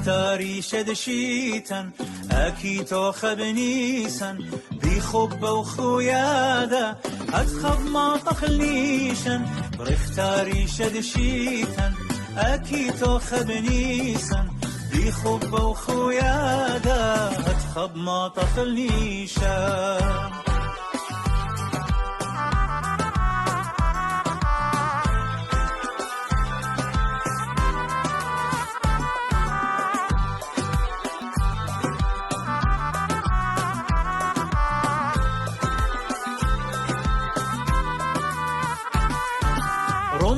برختاري شدشيتا أكي توخب نيسا بيخب وخويادا أتخب ما تخليشا برختاري شدشيتا أكي توخب نيسا بيخب وخويادا أتخب ما تخليشا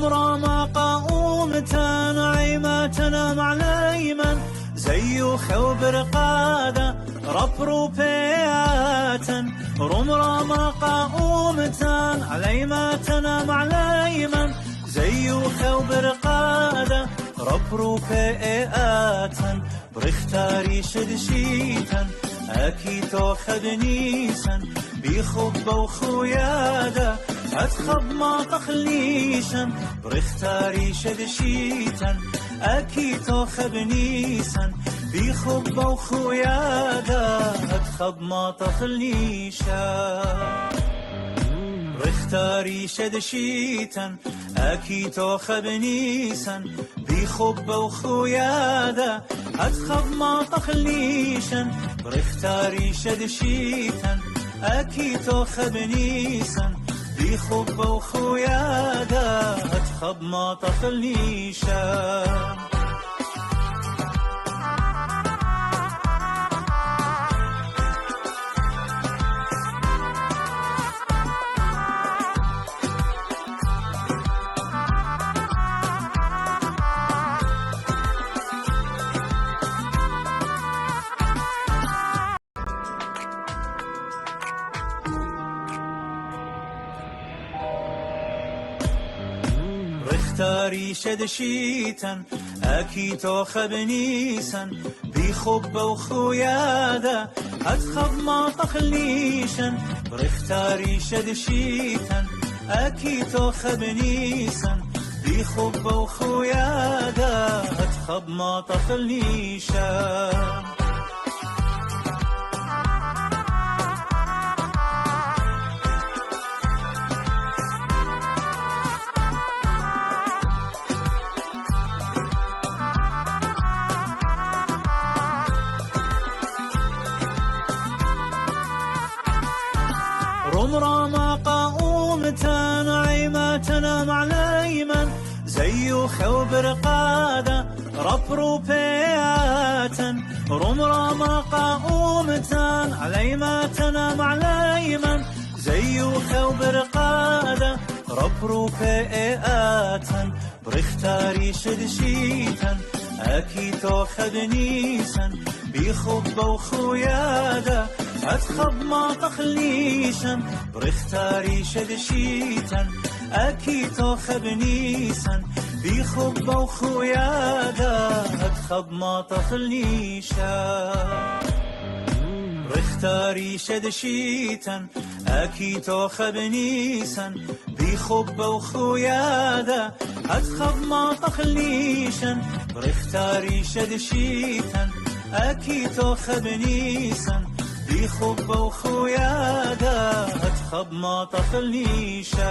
رمرامة قاومتان عيماتنا مع الأيمن زيو خوبر قادة ربرو بياتن رمرامة قاومتان عيماتنا مع الأيمن زيو خوبر قادة ربرو بياتن برختاري شدشيتن أكي توخد نيسن بيخب وخويادا أتخب ما تخليشن برختاري شدشيتن أكي توخب نيسن بيخب وخويادا أتخب ما تخليشن برختاري شدشيتن أكي توخب نيسن بيخب وخويادا أتخب ما تخليشن برختاري شدشيتن أكي توخب نيسن بيخب وخويادا أتخب ما تخليشا برختاري شدشيتن أكي توخب نيسن بيخب وخويادا أتخب ما تخليشن برختاري شدشيتن أكي توخب نيسن بيخب وخويادا أتخب ما تخليشن رمرامة قاومتان عيماتنا مع الأيمن زيو خوبر قادة ربرو بياتن رمرامة قاومتان عيماتنا مع الأيمن زيو خوبر قادة ربرو بياتن برختاري شدشيتن أكي توخد نيسن بيخب وخويادا أتخب ما تخليشن برختاري شدشيتن أكي توخب نيسن بيخب وخويادا أتخب ما تخليشن برختاري شدشيتن أكي توخب نيسن بيخب وخويادا أتخب ما تخليشن برختاري شدشيتن أكي توخب نيسن بيخب وخويادا أتخب ما تخليشن